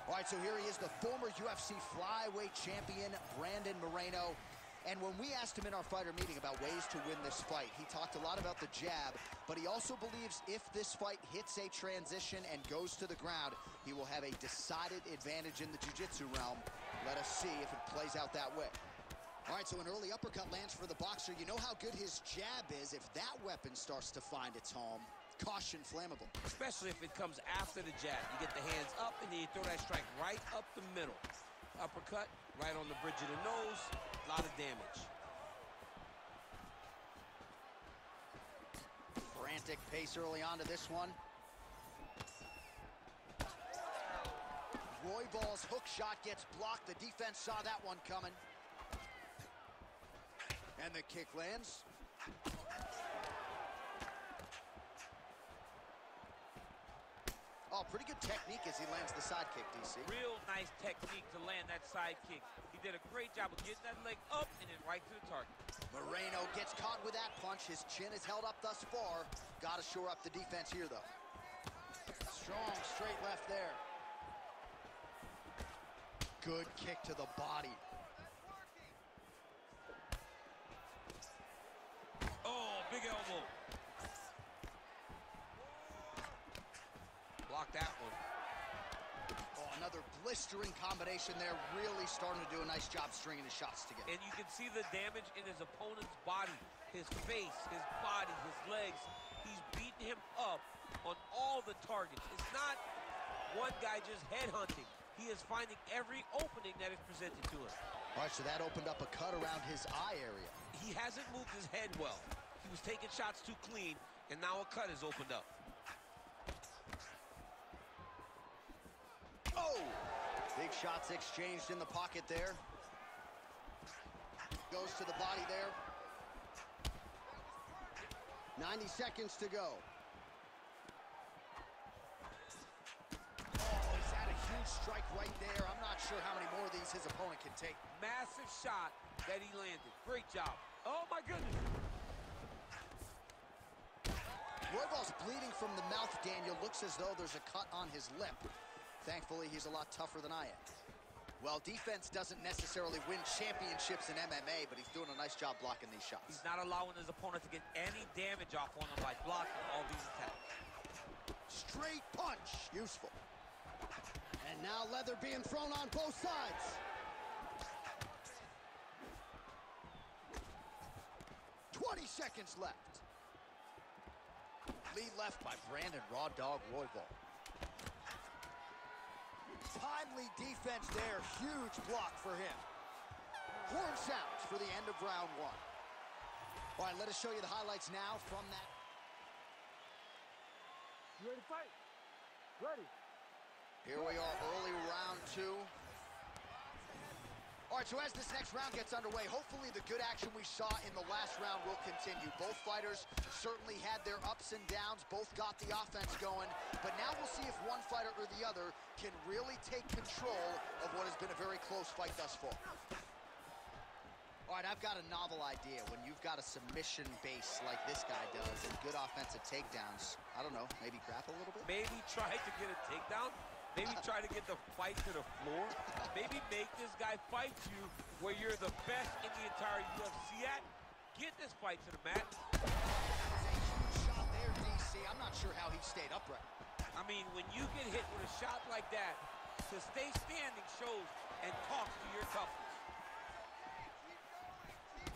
All right, so here he is, the former UFC flyweight champion, Brendon Moreno. And when we asked him in our fighter meeting about ways to win this fight, he talked a lot about the jab, but he also believes if this fight hits a transition and goes to the ground, he will have a decided advantage in the jiu-jitsu realm. Let us see if it plays out that way. All right, so an early uppercut lands for the boxer. You know how good his jab is. If that weapon starts to find its home, caution, flammable. Especially if it comes after the jab. You get the hands up and then you throw that strike right up the middle. Uppercut, right on the bridge of the nose, a lot of damage. Frantic pace early on to this one. Rojvel's hook shot gets blocked. The defense saw that one coming. And the kick lands. Oh, pretty good technique as he lands the side kick, DC. Real nice technique to land that side kick. He did a great job of getting that leg up and then right to the target. Moreno gets caught with that punch. His chin is held up thus far. Got to shore up the defense here, though. Strong straight left there. Good kick to the body. Oh, big elbow. Block that one. Oh, another blistering combination there. Really starting to do a nice job stringing his shots together. And you can see the damage in his opponent's body, his face, his body, his legs. He's beating him up on all the targets. It's not one guy just headhunting. He is finding every opening that is presented to him. All right, so that opened up a cut around his eye area. He hasn't moved his head well. He was taking shots too clean, and now a cut has opened up. Oh! Big shots exchanged in the pocket there. Goes to the body there. 90 seconds to go. Oh, he's had a huge strike right there. I'm not sure how many more of these his opponent can take. Massive shot that he landed. Great job. Oh, my goodness. Rojvel's bleeding from the mouth, Daniel. Looks as though there's a cut on his lip. Thankfully, he's a lot tougher than I am. Well, defense doesn't necessarily win championships in MMA, but he's doing a nice job blocking these shots. He's not allowing his opponent to get any damage off on him by blocking all these attacks. Straight punch. Useful. And now leather being thrown on both sides. 20 seconds left. Lead left by Brandon Raw Dog Rojvel. Timely defense there. Huge block for him. Horn sounds for the end of round one. All right, let us show you the highlights now from that. You ready to fight? Ready. Here we are, early round two. All right, so as this next round gets underway, hopefully the good action we saw in the last round will continue. Both fighters certainly had their ups and downs, both got the offense going, but now we'll see if one fighter or the other can really take control of what has been a very close fight thus far. All right, I've got a novel idea. When you've got a submission base like this guy does and good offensive takedowns, I don't know, maybe grapple a little bit? Maybe try to get a takedown. Maybe try to get the fight to the floor. Maybe make this guy fight you where you're the best in the entire UFC at. Get this fight to the mat. That was a huge shot there, DC. I'm not sure how he stayed upright. I mean, when you get hit with a shot like that, to stay standing shows and talks to your toughness.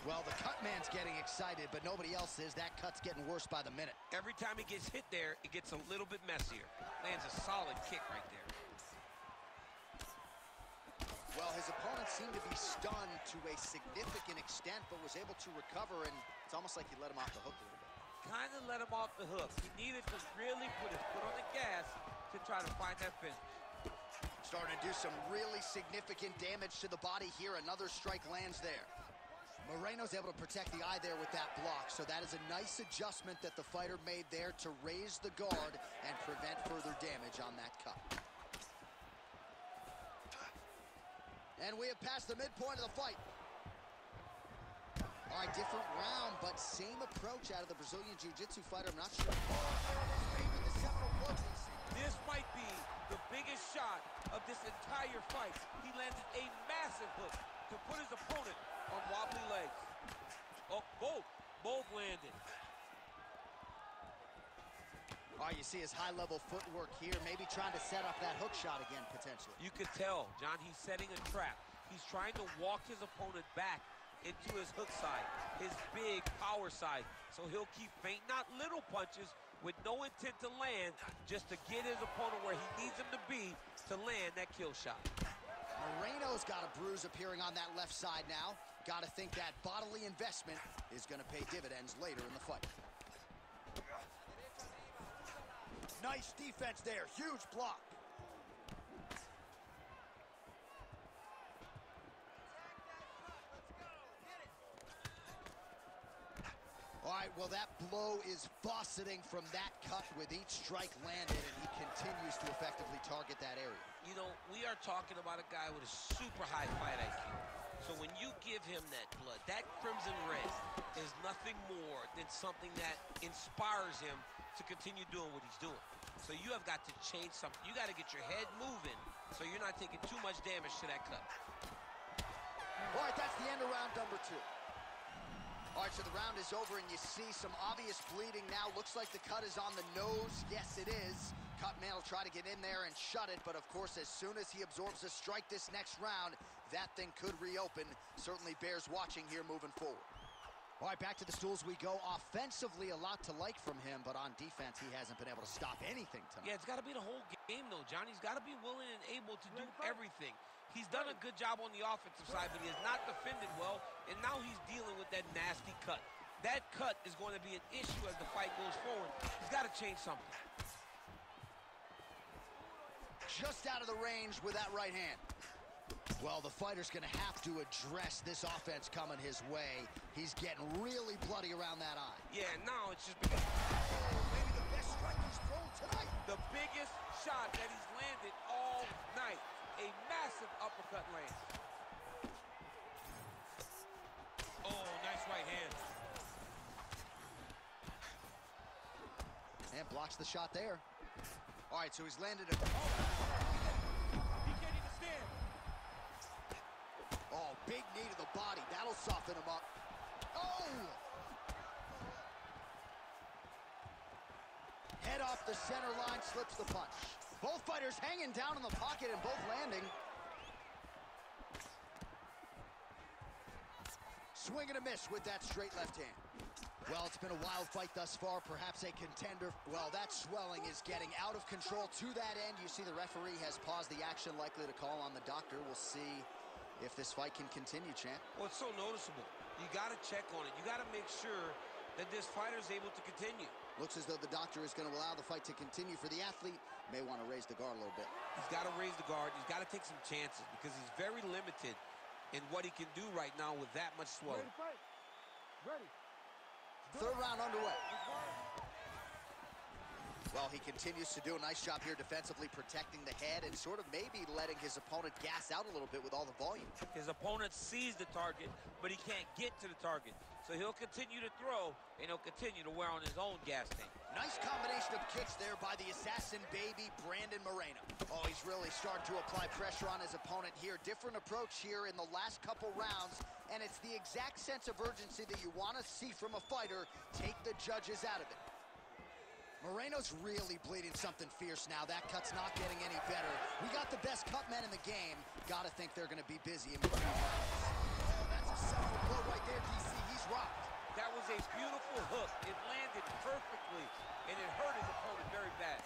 Well, the cut man's getting excited, but nobody else is. That cut's getting worse by the minute. Every time he gets hit there, it gets a little bit messier. Lands a solid kick right there. Well, his opponent seemed to be stunned to a significant extent, but was able to recover, and it's almost like he let him off the hook a little bit. Kind of let him off the hook. He needed to really put his foot on the gas to try to find that finish. Starting to do some really significant damage to the body here. Another strike lands there. Moreno's able to protect the eye there with that block, so that is a nice adjustment that the fighter made there to raise the guard and prevent further damage on that cut. And we have passed the midpoint of the fight. All right, different round, but same approach out of the Brazilian Jiu-Jitsu fighter. I'm not sure. Maybe the seminal blow. might be the biggest shot of this entire fight. He landed a massive hook to put his opponent on wobbly legs. Oh, both landed. All right, you see his high-level footwork here, maybe trying to set up that hook shot again, potentially. You could tell, John, he's setting a trap. He's trying to walk his opponent back into his hook side, his big power side. So he'll keep feinting out little punches with no intent to land, just to get his opponent where he needs him to be to land that kill shot. Moreno's got a bruise appearing on that left side now. Got to think that bodily investment is going to pay dividends later in the fight. Nice defense there, huge block. All right, well, that blow is fauceting from that cut with each strike landed, and he continues to effectively target that area. You know, we are talking about a guy with a super high fight IQ. So when you give him that blood, that crimson red is nothing more than something that inspires him to continue doing what he's doing. So you have got to change something. You got to get your head moving so you're not taking too much damage to that cut. All right, that's the end of round number 2. All right, so the round is over, and you see some obvious bleeding now. Looks like the cut is on the nose. Yes, it is. Cutman will try to get in there and shut it, but of course, as soon as he absorbs a strike this next round, that thing could reopen. Certainly bears watching here moving forward. All right, back to the stools we go. Offensively, a lot to like from him, but on defense, he hasn't been able to stop anything tonight. Yeah, it's got to be the whole game, though, John. He's got to be willing and able to do everything. He's done a good job on the offensive side, but he has not defended well, and now he's dealing with that nasty cut. That cut is going to be an issue as the fight goes forward. He's got to change something. Just out of the range with that right hand. Well, the fighter's going to have to address this offense coming his way. He's getting really bloody around that eye. Yeah, now it's just because... Maybe the best strike he's thrown tonight. The biggest shot that he's landed all night. A massive uppercut lands. Oh, nice right hand. And blocks the shot there. All right, so he's landed a... He can't even stand. Oh, big knee to the body. That'll soften him up. Oh! Head off the center line, slips the punch. Both fighters hanging down in the pocket and both landing. Swing and a miss with that straight left hand. Well, it's been a wild fight thus far, perhaps a contender. Well, that swelling is getting out of control to that end. You see the referee has paused the action, likely to call on the doctor. We'll see if this fight can continue, champ. Well, it's so noticeable. You got to check on it. You got to make sure that this fighter is able to continue. Looks as though the doctor is going to allow the fight to continue. For the athlete, may want to raise the guard a little bit. He's got to raise the guard. He's got to take some chances because he's very limited in what he can do right now with that much swelling. Ready, fight. Ready. Third round underway. Well, he continues to do a nice job here defensively, protecting the head and sort of maybe letting his opponent gas out a little bit with all the volume. His opponent sees the target, but he can't get to the target. So he'll continue to throw, and he'll continue to wear on his own gas tank. Nice combination of kicks there by the assassin baby, Brendon Moreno. Oh, he's really starting to apply pressure on his opponent here. Different approach here in the last couple rounds, and it's the exact sense of urgency that you want to see from a fighter. Take the judges out of it. Moreno's really bleeding something fierce now. That cut's not getting any better. We got the best cut men in the game. Gotta think they're gonna be busy in between rounds. Oh, that's a selfie blow right there, DC. He's rocked. That was a beautiful hook. It landed perfectly, and it hurt his opponent very bad.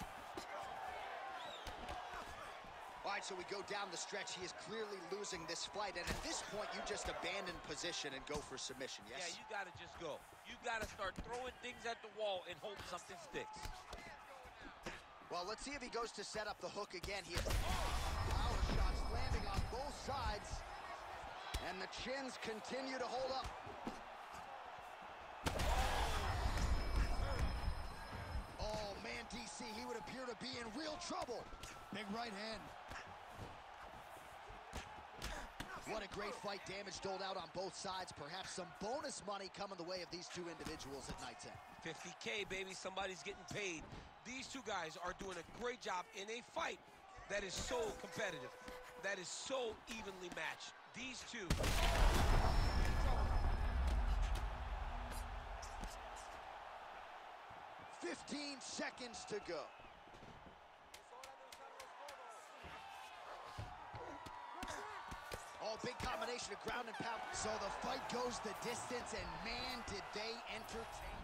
All right, so we go down the stretch. He is clearly losing this fight, and at this point, you just abandon position and go for submission, yes? Yeah, you got to just go. You got to start throwing things at the wall and hope something sticks. Well, let's see if he goes to set up the hook again. He has power shots landing on both sides, and the chins continue to hold up. Oh, man, DC, he would appear to be in real trouble. Big right hand. What a great fight, damage doled out on both sides. Perhaps some bonus money coming the way of these two individuals at night's end. 50K, baby, somebody's getting paid. These two guys are doing a great job in a fight that is so competitive, that is so evenly matched. These two. 15 seconds to go. Oh, big combination of ground and pound. So the fight goes the distance, and man, did they entertain.